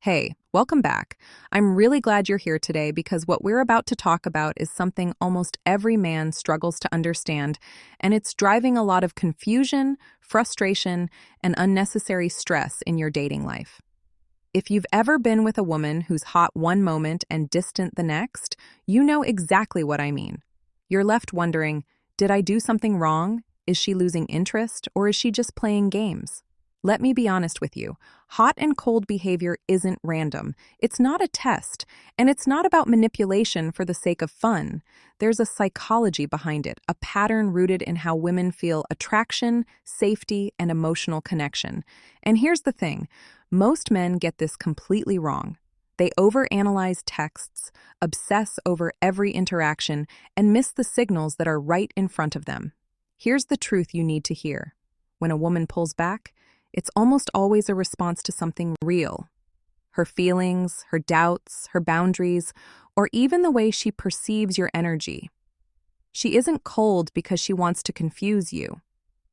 Hey, welcome back. I'm really glad you're here today because what we're about to talk about is something almost every man struggles to understand, and it's driving a lot of confusion, frustration, and unnecessary stress in your dating life. If you've ever been with a woman who's hot one moment and distant the next, you know exactly what I mean. You're left wondering, did I do something wrong? Is she losing interest, or is she just playing games? Let me be honest with you. Hot and cold behavior isn't random. It's not a test, and it's not about manipulation for the sake of fun. There's a psychology behind it, a pattern rooted in how women feel attraction, safety, and emotional connection. And here's the thing. Most men get this completely wrong. They overanalyze texts, obsess over every interaction, and miss the signals that are right in front of them. Here's the truth you need to hear. When a woman pulls back, it's almost always a response to something real. Her feelings, her doubts, her boundaries, or even the way she perceives your energy. She isn't cold because she wants to confuse you.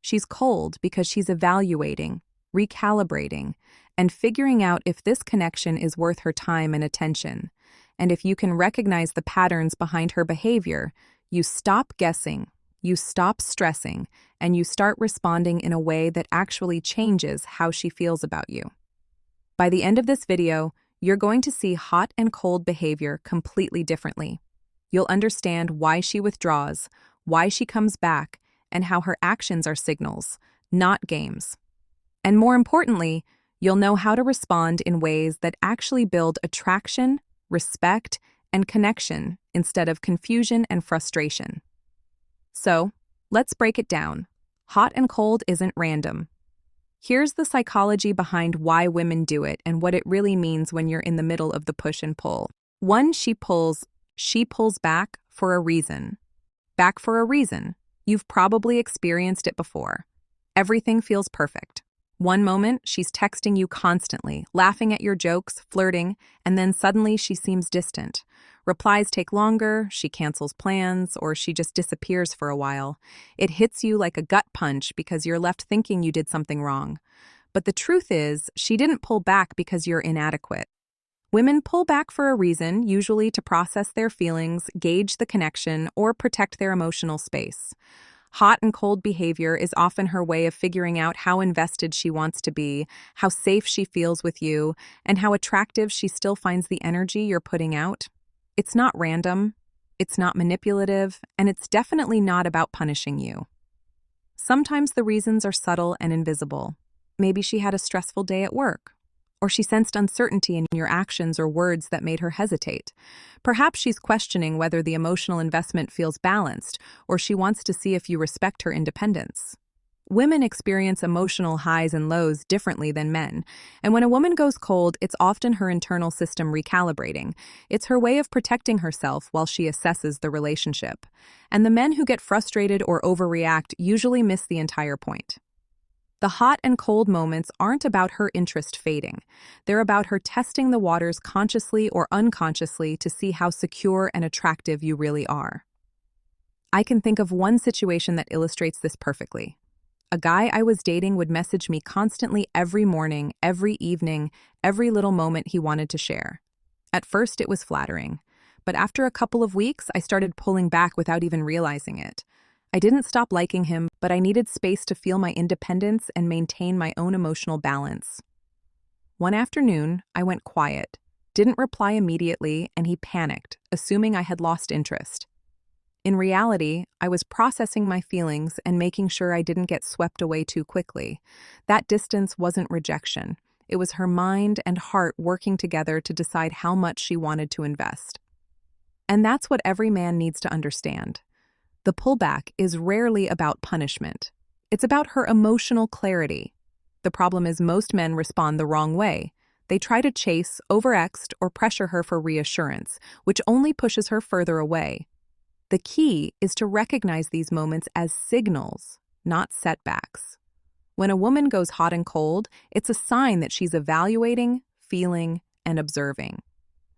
She's cold because she's evaluating, recalibrating, and figuring out if this connection is worth her time and attention. And if you can recognize the patterns behind her behavior, you stop guessing, you stop stressing, and you start responding in a way that actually changes how she feels about you. By the end of this video, you're going to see hot and cold behavior completely differently. You'll understand why she withdraws, why she comes back, and how her actions are signals, not games. And more importantly, you'll know how to respond in ways that actually build attraction, respect, and connection instead of confusion and frustration. So, let's break it down. Hot and cold isn't random. Here's the psychology behind why women do it and what it really means when you're in the middle of the push and pull. One, she pulls back for a reason. Back for a reason. You've probably experienced it before. Everything feels perfect. One moment, she's texting you constantly, laughing at your jokes, flirting, and then suddenly she seems distant. Replies take longer, she cancels plans, or she just disappears for a while. It hits you like a gut punch because you're left thinking you did something wrong. But the truth is, she didn't pull back because you're inadequate. Women pull back for a reason, usually to process their feelings, gauge the connection, or protect their emotional space. Hot and cold behavior is often her way of figuring out how invested she wants to be, how safe she feels with you, and how attractive she still finds the energy you're putting out. It's not random, it's not manipulative, and it's definitely not about punishing you. Sometimes the reasons are subtle and invisible. Maybe she had a stressful day at work, or she sensed uncertainty in your actions or words that made her hesitate. Perhaps she's questioning whether the emotional investment feels balanced, or she wants to see if you respect her independence. Women experience emotional highs and lows differently than men, and when a woman goes cold, it's often her internal system recalibrating. It's her way of protecting herself while she assesses the relationship. And the men who get frustrated or overreact usually miss the entire point. The hot and cold moments aren't about her interest fading. They're about her testing the waters consciously or unconsciously to see how secure and attractive you really are. I can think of one situation that illustrates this perfectly. A guy I was dating would message me constantly every morning, every evening, every little moment he wanted to share. At first, it was flattering, but after a couple of weeks, I started pulling back without even realizing it. I didn't stop liking him, but I needed space to feel my independence and maintain my own emotional balance. One afternoon, I went quiet, didn't reply immediately, and he panicked, assuming I had lost interest. In reality, I was processing my feelings and making sure I didn't get swept away too quickly. That distance wasn't rejection. It was her mind and heart working together to decide how much she wanted to invest. And that's what every man needs to understand. The pullback is rarely about punishment. It's about her emotional clarity. The problem is most men respond the wrong way. They try to chase, overextend, or pressure her for reassurance, which only pushes her further away. The key is to recognize these moments as signals, not setbacks. When a woman goes hot and cold, it's a sign that she's evaluating, feeling, and observing.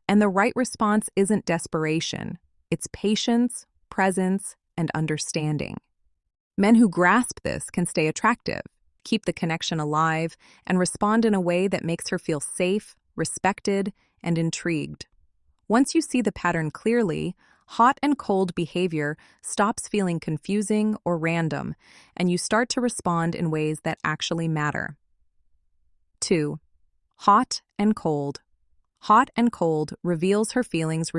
And the right response isn't desperation. It's patience, presence, and understanding. Men who grasp this can stay attractive, keep the connection alive, and respond in a way that makes her feel safe, respected, and intrigued. Once you see the pattern clearly, hot and cold behavior stops feeling confusing or random, and you start to respond in ways that actually matter. 2. Hot and cold. Hot and cold reveals her feelings.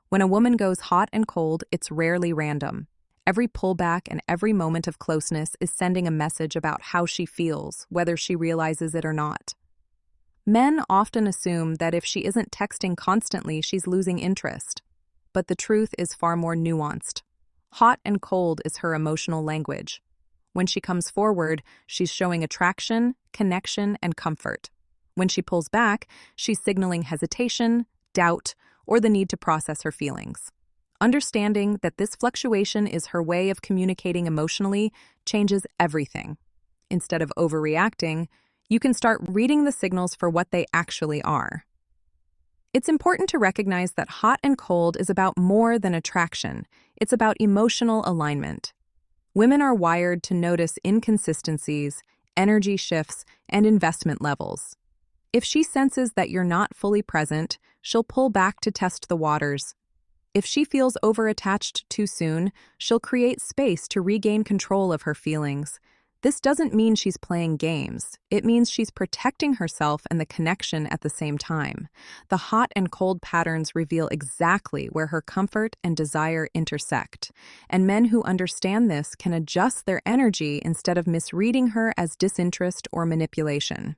When a woman goes hot and cold, it's rarely random. Every pullback and every moment of closeness is sending a message about how she feels, whether she realizes it or not. Men often assume that if she isn't texting constantly, she's losing interest. But the truth is far more nuanced. Hot and cold is her emotional language. When she comes forward, she's showing attraction, connection, and comfort. When she pulls back, she's signaling hesitation, doubt, or the need to process her feelings. Understanding that this fluctuation is her way of communicating emotionally changes everything. Instead of overreacting, you can start reading the signals for what they actually are. It's important to recognize that hot and cold is about more than attraction. It's about emotional alignment. Women are wired to notice inconsistencies, energy shifts, and investment levels. If she senses that you're not fully present, she'll pull back to test the waters. If she feels overattached too soon, she'll create space to regain control of her feelings. This doesn't mean she's playing games. It means she's protecting herself and the connection at the same time. The hot and cold patterns reveal exactly where her comfort and desire intersect, and men who understand this can adjust their energy instead of misreading her as disinterest or manipulation.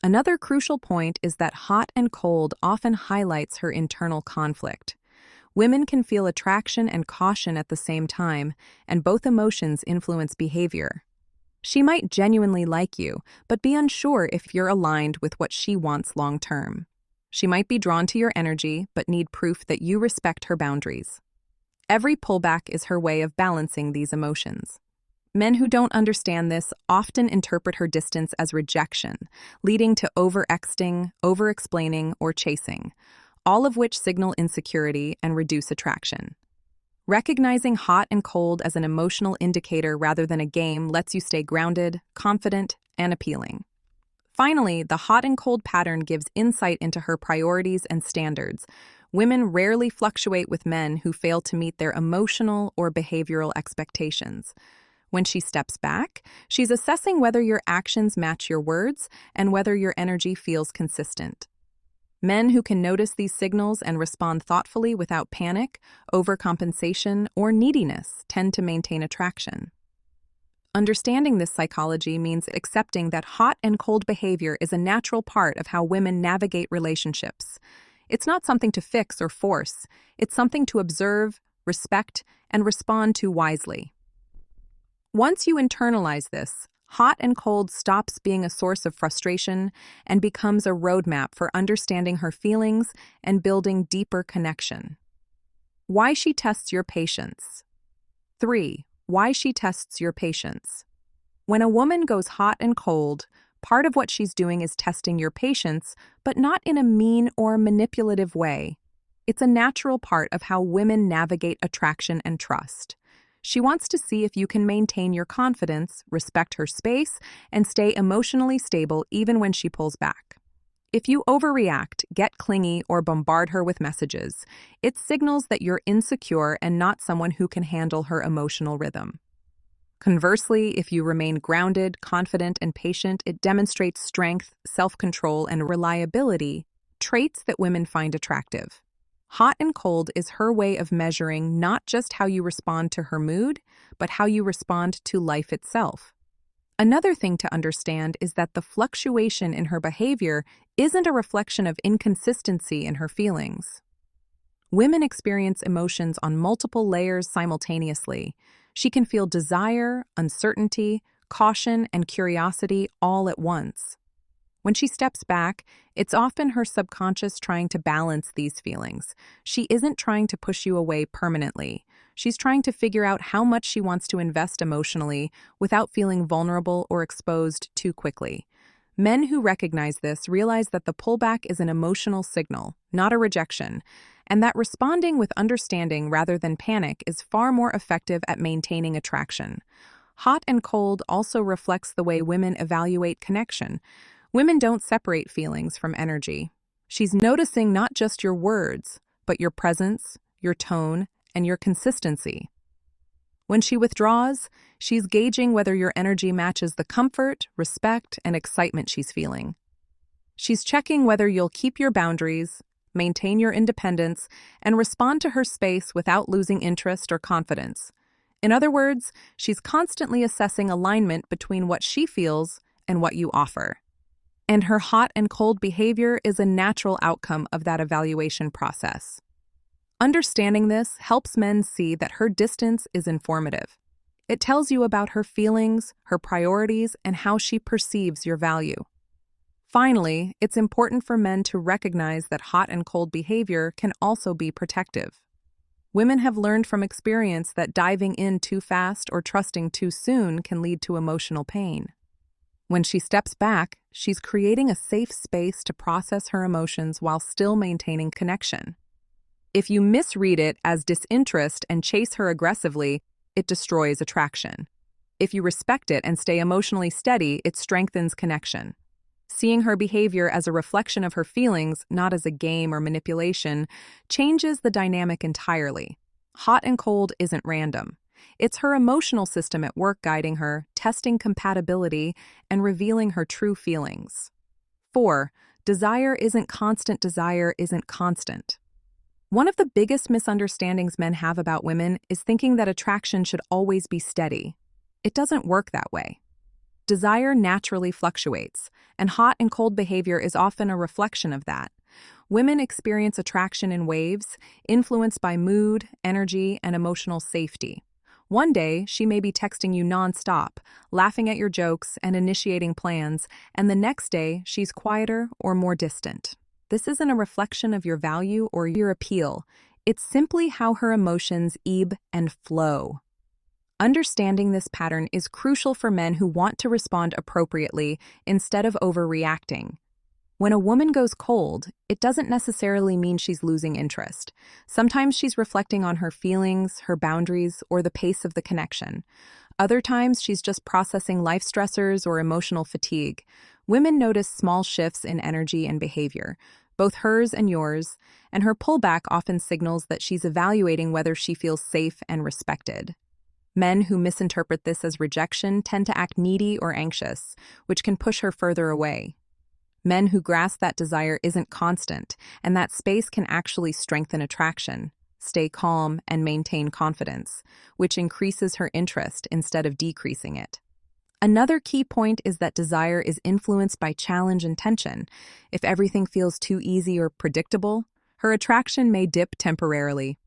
Another crucial point is that hot and cold often highlights her internal conflict. Women can feel attraction and caution at the same time, and both emotions influence behavior. She might genuinely like you, but be unsure if you're aligned with what she wants long-term. She might be drawn to your energy, but need proof that you respect her boundaries. Every pullback is her way of balancing these emotions. Men who don't understand this often interpret her distance as rejection, leading to over-exting, over-explaining, or chasing, all of which signal insecurity and reduce attraction. Recognizing hot and cold as an emotional indicator rather than a game lets you stay grounded, confident, and appealing. Finally, the hot and cold pattern gives insight into her priorities and standards. Women rarely fluctuate with men who fail to meet their emotional or behavioral expectations. When she steps back, she's assessing whether your actions match your words and whether your energy feels consistent. Men who can notice these signals and respond thoughtfully without panic, overcompensation, or neediness tend to maintain attraction. Understanding this psychology means accepting that hot and cold behavior is a natural part of how women navigate relationships. It's not something to fix or force. It's something to observe, respect, and respond to wisely. Once you internalize this, hot and cold stops being a source of frustration and becomes a roadmap for understanding her feelings and building deeper connection. Why she tests your patience. 3. Why she tests your patience. When a woman goes hot and cold, part of what she's doing is testing your patience, but not in a mean or manipulative way. It's a natural part of how women navigate attraction and trust. She wants to see if you can maintain your confidence, respect her space, and stay emotionally stable even when she pulls back. If you overreact, get clingy, or bombard her with messages, it signals that you're insecure and not someone who can handle her emotional rhythm. Conversely, if you remain grounded, confident, and patient, it demonstrates strength, self-control, and reliability, traits that women find attractive. Hot and cold is her way of measuring not just how you respond to her mood, but how you respond to life itself. Another thing to understand is that the fluctuation in her behavior isn't a reflection of inconsistency in her feelings. Women experience emotions on multiple layers simultaneously. She can feel desire, uncertainty, caution, and curiosity all at once. When she steps back, it's often her subconscious trying to balance these feelings. She isn't trying to push you away permanently. She's trying to figure out how much she wants to invest emotionally without feeling vulnerable or exposed too quickly. Men who recognize this realize that the pullback is an emotional signal, not a rejection, and that responding with understanding rather than panic is far more effective at maintaining attraction. Hot and cold also reflects the way women evaluate connection. Women don't separate feelings from energy. She's noticing not just your words, but your presence, your tone, and your consistency. When she withdraws, she's gauging whether your energy matches the comfort, respect, and excitement she's feeling. She's checking whether you'll keep your boundaries, maintain your independence, and respond to her space without losing interest or confidence. In other words, she's constantly assessing alignment between what she feels and what you offer. And her hot and cold behavior is a natural outcome of that evaluation process. Understanding this helps men see that her distance is informative. It tells you about her feelings, her priorities, and how she perceives your value. Finally, it's important for men to recognize that hot and cold behavior can also be protective. Women have learned from experience that diving in too fast or trusting too soon can lead to emotional pain. When she steps back, she's creating a safe space to process her emotions while still maintaining connection. If you misread it as disinterest and chase her aggressively, it destroys attraction. If you respect it and stay emotionally steady, it strengthens connection. Seeing her behavior as a reflection of her feelings, not as a game or manipulation, changes the dynamic entirely. Hot and cold isn't random. It's her emotional system at work guiding her, testing compatibility, and revealing her true feelings. 4. Desire isn't constant. Desire isn't constant. One of the biggest misunderstandings men have about women is thinking that attraction should always be steady. It doesn't work that way. Desire naturally fluctuates, and hot and cold behavior is often a reflection of that. Women experience attraction in waves, influenced by mood, energy, and emotional safety. One day, she may be texting you nonstop, laughing at your jokes and initiating plans, and the next day, she's quieter or more distant. This isn't a reflection of your value or your appeal. It's simply how her emotions ebb and flow. Understanding this pattern is crucial for men who want to respond appropriately instead of overreacting. When a woman goes cold, it doesn't necessarily mean she's losing interest. Sometimes she's reflecting on her feelings, her boundaries, or the pace of the connection. Other times, she's just processing life stressors or emotional fatigue. Women notice small shifts in energy and behavior, both hers and yours, and her pullback often signals that she's evaluating whether she feels safe and respected. Men who misinterpret this as rejection tend to act needy or anxious, which can push her further away. Men who grasp that desire isn't constant, and that space can actually strengthen attraction, stay calm, and maintain confidence, which increases her interest instead of decreasing it. Another key point is that desire is influenced by challenge and tension. If everything feels too easy or predictable, her attraction may dip temporarily.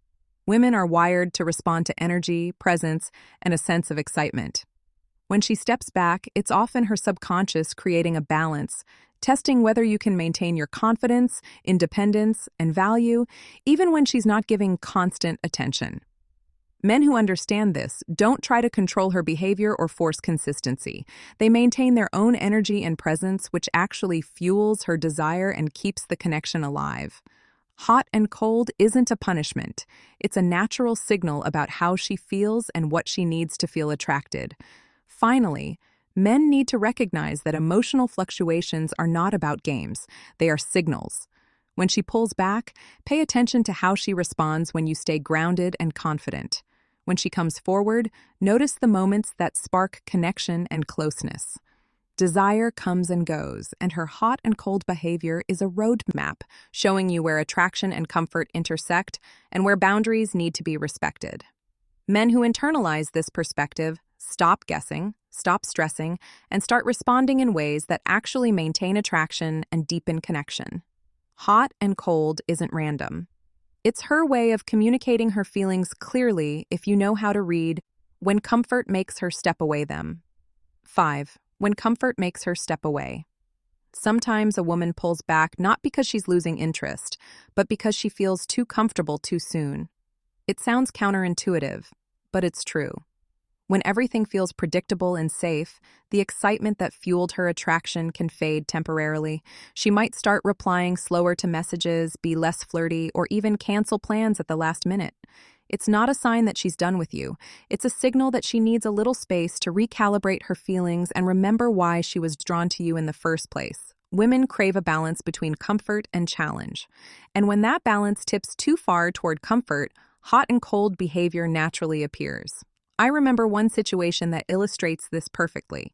Women are wired to respond to energy, presence, and a sense of excitement. When she steps back, it's often her subconscious creating a balance, testing whether you can maintain your confidence, independence, and value, even when she's not giving constant attention. Men who understand this don't try to control her behavior or force consistency. They maintain their own energy and presence, which actually fuels her desire and keeps the connection alive. Hot and cold isn't a punishment. It's a natural signal about how she feels and what she needs to feel attracted. Finally, men need to recognize that emotional fluctuations are not about games. They are signals. When she pulls back, pay attention to how she responds when you stay grounded and confident. When she comes forward, notice the moments that spark connection and closeness. Desire comes and goes, and her hot and cold behavior is a roadmap showing you where attraction and comfort intersect and where boundaries need to be respected. Men who internalize this perspective stop guessing, stop stressing, and start responding in ways that actually maintain attraction and deepen connection. Hot and cold isn't random. It's her way of communicating her feelings clearly if you know how to read when comfort makes her step away them. 5. When comfort makes her step away. Sometimes a woman pulls back not because she's losing interest, but because she feels too comfortable too soon. It sounds counterintuitive, but it's true. When everything feels predictable and safe, the excitement that fueled her attraction can fade temporarily. She might start replying slower to messages, be less flirty, or even cancel plans at the last minute. It's not a sign that she's done with you. It's a signal that she needs a little space to recalibrate her feelings and remember why she was drawn to you in the first place. Women crave a balance between comfort and challenge. And when that balance tips too far toward comfort, hot and cold behavior naturally appears. I remember one situation that illustrates this perfectly.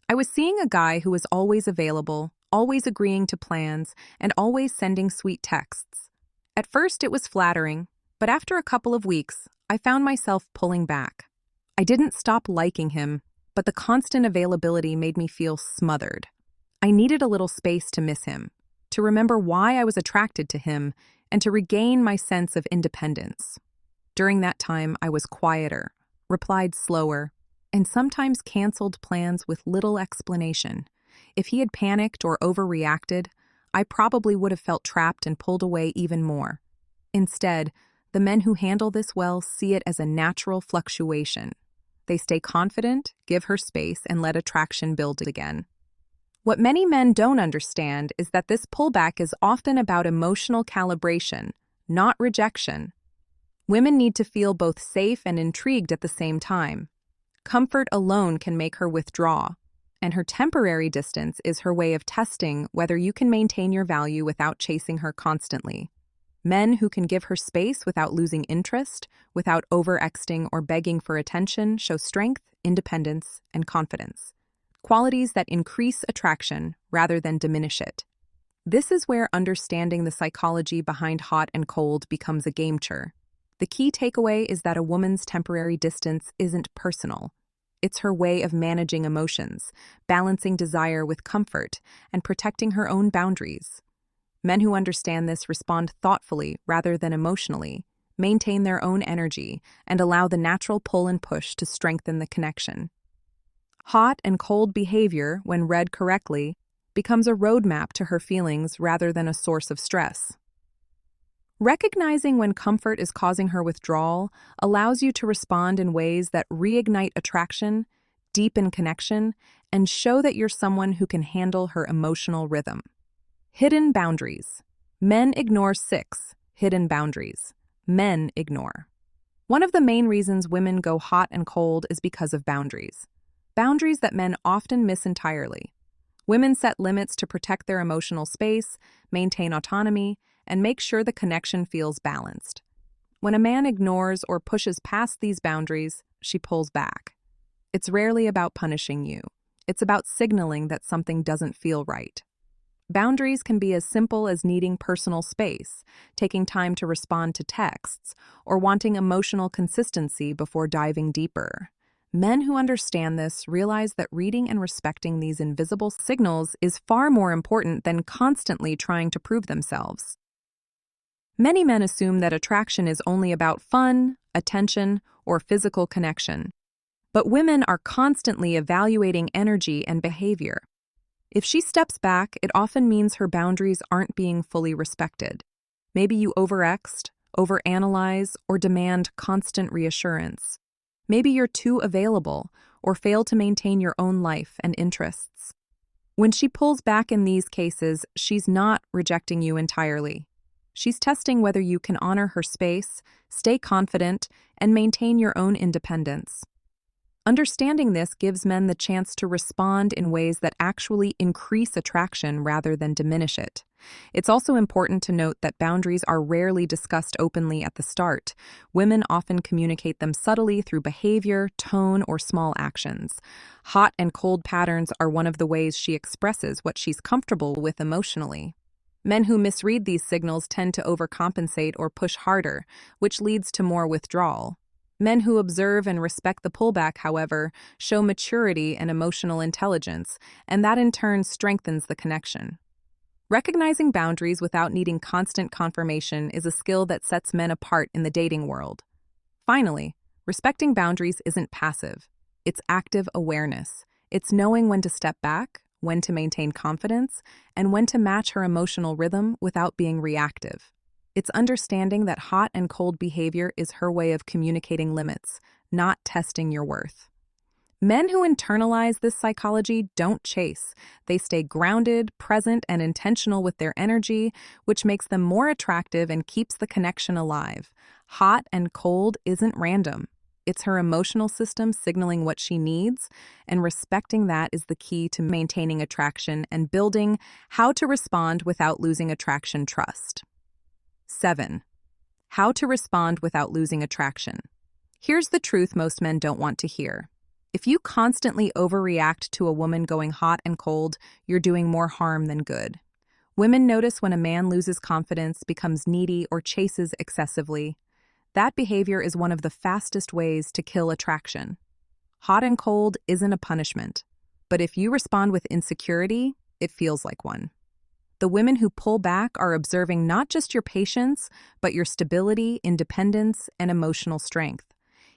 I was seeing a guy who was always available, always agreeing to plans, and always sending sweet texts. At first, it was flattering, but after a couple of weeks, I found myself pulling back. I didn't stop liking him, but the constant availability made me feel smothered. I needed a little space to miss him, to remember why I was attracted to him, and to regain my sense of independence. During that time, I was quieter, replied slower, and sometimes canceled plans with little explanation. If he had panicked or overreacted, I probably would have felt trapped and pulled away even more. Instead, the men who handle this well see it as a natural fluctuation. They stay confident, give her space, and let attraction build again. What many men don't understand is that this pullback is often about emotional calibration, not rejection. Women need to feel both safe and intrigued at the same time. Comfort alone can make her withdraw, and her temporary distance is her way of testing whether you can maintain your value without chasing her constantly. Men who can give her space without losing interest, without overextending or begging for attention, show strength, independence, and confidence. Qualities that increase attraction rather than diminish it. This is where understanding the psychology behind hot and cold becomes a game changer. The key takeaway is that a woman's temporary distance isn't personal. It's her way of managing emotions, balancing desire with comfort, and protecting her own boundaries. Men who understand this respond thoughtfully rather than emotionally, maintain their own energy, and allow the natural pull and push to strengthen the connection. Hot and cold behavior, when read correctly, becomes a roadmap to her feelings rather than a source of stress. Recognizing when comfort is causing her withdrawal allows you to respond in ways that reignite attraction, deepen connection, and show that you're someone who can handle her emotional rhythm. Hidden boundaries. Men ignore 6 hidden boundaries. Men ignore. One of the main reasons women go hot and cold is because of boundaries. Boundaries that men often miss entirely. Women set limits to protect their emotional space, maintain autonomy, and make sure the connection feels balanced. When a man ignores or pushes past these boundaries, she pulls back. It's rarely about punishing you. It's about signaling that something doesn't feel right. Boundaries can be as simple as needing personal space, taking time to respond to texts, or wanting emotional consistency before diving deeper. Men who understand this realize that reading and respecting these invisible signals is far more important than constantly trying to prove themselves. Many men assume that attraction is only about fun, attention, or physical connection. But women are constantly evaluating energy and behavior. If she steps back, it often means her boundaries aren't being fully respected. Maybe you overanalyze, or demand constant reassurance. Maybe you're too available or fail to maintain your own life and interests. When she pulls back in these cases, she's not rejecting you entirely. She's testing whether you can honor her space, stay confident, and maintain your own independence. Understanding this gives men the chance to respond in ways that actually increase attraction rather than diminish it. It's also important to note that boundaries are rarely discussed openly at the start. Women often communicate them subtly through behavior, tone, or small actions. Hot and cold patterns are one of the ways she expresses what she's comfortable with emotionally. Men who misread these signals tend to overcompensate or push harder, which leads to more withdrawal. Men who observe and respect the pullback, however, show maturity and emotional intelligence, and that in turn strengthens the connection. Recognizing boundaries without needing constant confirmation is a skill that sets men apart in the dating world. Finally, respecting boundaries isn't passive. It's active awareness. It's knowing when to step back, when to maintain confidence, and when to match her emotional rhythm without being reactive. It's understanding that hot and cold behavior is her way of communicating limits, not testing your worth. Men who internalize this psychology don't chase. They stay grounded, present, and intentional with their energy, which makes them more attractive and keeps the connection alive. Hot and cold isn't random. It's her emotional system signaling what she needs, and respecting that is the key to maintaining attraction and building how to respond without losing attraction trust. 7. How to respond without losing attraction. Here's the truth most men don't want to hear. If you constantly overreact to a woman going hot and cold, you're doing more harm than good. Women notice when a man loses confidence, becomes needy, or chases excessively. That behavior is one of the fastest ways to kill attraction. Hot and cold isn't a punishment, but if you respond with insecurity, it feels like one. The women who pull back are observing not just your patience, but your stability, independence, and emotional strength.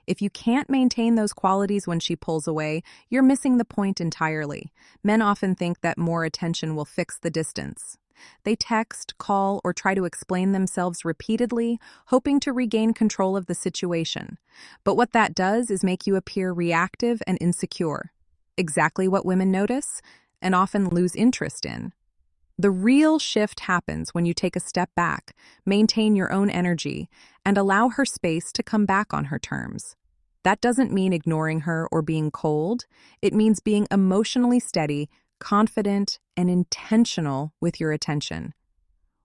If you can't maintain those qualities when she pulls away, you're missing the point entirely. Men often think that more attention will fix the distance. They text, call, or try to explain themselves repeatedly, hoping to regain control of the situation. But what that does is make you appear reactive and insecure. Exactly what women notice and often lose interest in. The real shift happens when you take a step back, maintain your own energy, and allow her space to come back on her terms. That doesn't mean ignoring her or being cold. It means being emotionally steady, confident, and intentional with your attention.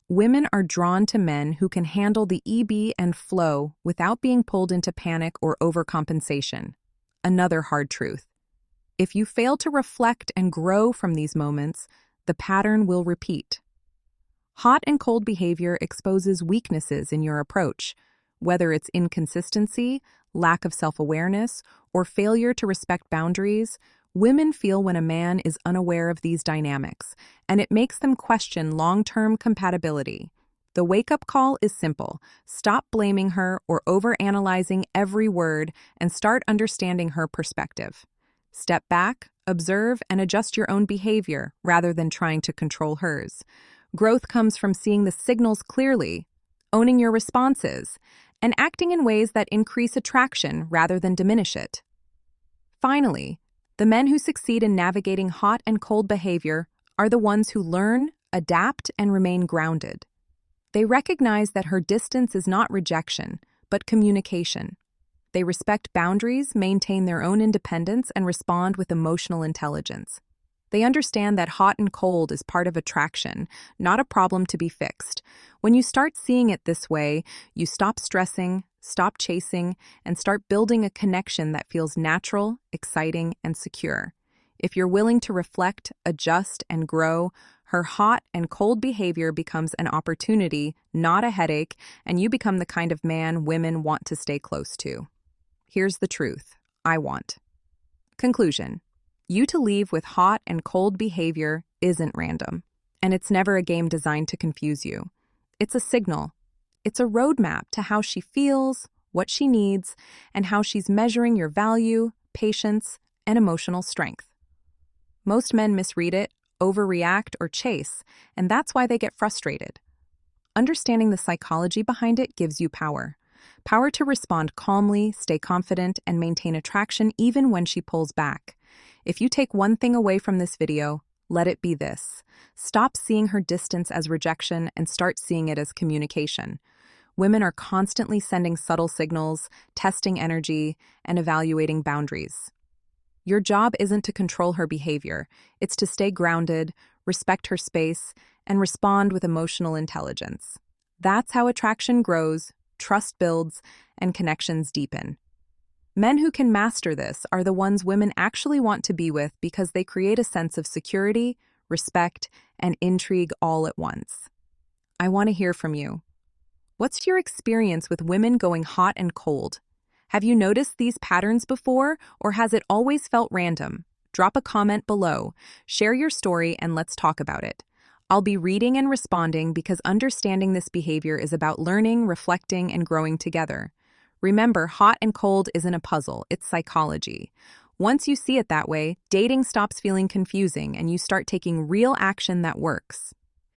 Women are drawn to men who can handle the ebb and flow without being pulled into panic or overcompensation. Another hard truth. If you fail to reflect and grow from these moments, the pattern will repeat. Hot and cold behavior exposes weaknesses in your approach, whether it's inconsistency, lack of self-awareness, or failure to respect boundaries. Women feel when a man is unaware of these dynamics, and it makes them question long-term compatibility. The wake-up call is simple. Stop blaming her or overanalyzing every word and start understanding her perspective. Step back, observe, and adjust your own behavior rather than trying to control hers. Growth comes from seeing the signals clearly, owning your responses, and acting in ways that increase attraction rather than diminish it. Finally, the men who succeed in navigating hot and cold behavior are the ones who learn, adapt, and remain grounded. They recognize that her distance is not rejection, but communication. They respect boundaries, maintain their own independence, and respond with emotional intelligence. They understand that hot and cold is part of attraction, not a problem to be fixed. When you start seeing it this way, you stop stressing, stop chasing, and start building a connection that feels natural, exciting, and secure. If you're willing to reflect, adjust, and grow, her hot and cold behavior becomes an opportunity, not a headache, and you become the kind of man women want to stay close to. Here's the truth. I want. Conclusion. You to leave with hot and cold behavior isn't random, and it's never a game designed to confuse you. It's a signal. It's a roadmap to how she feels, what she needs, and how she's measuring your value, patience, and emotional strength. Most men misread it, overreact, or chase, and that's why they get frustrated. Understanding the psychology behind it gives you power. Power to respond calmly, stay confident, and maintain attraction even when she pulls back. If you take one thing away from this video, let it be this. Stop seeing her distance as rejection and start seeing it as communication. Women are constantly sending subtle signals, testing energy, and evaluating boundaries. Your job isn't to control her behavior. It's to stay grounded, respect her space, and respond with emotional intelligence. That's how attraction grows, trust builds, and connections deepen. Men who can master this are the ones women actually want to be with because they create a sense of security, respect, and intrigue all at once. I want to hear from you. What's your experience with women going hot and cold? Have you noticed these patterns before, or has it always felt random? Drop a comment below, share your story, and let's talk about it. I'll be reading and responding because understanding this behavior is about learning, reflecting, and growing together. Remember, hot and cold isn't a puzzle, it's psychology. Once you see it that way, dating stops feeling confusing and you start taking real action that works.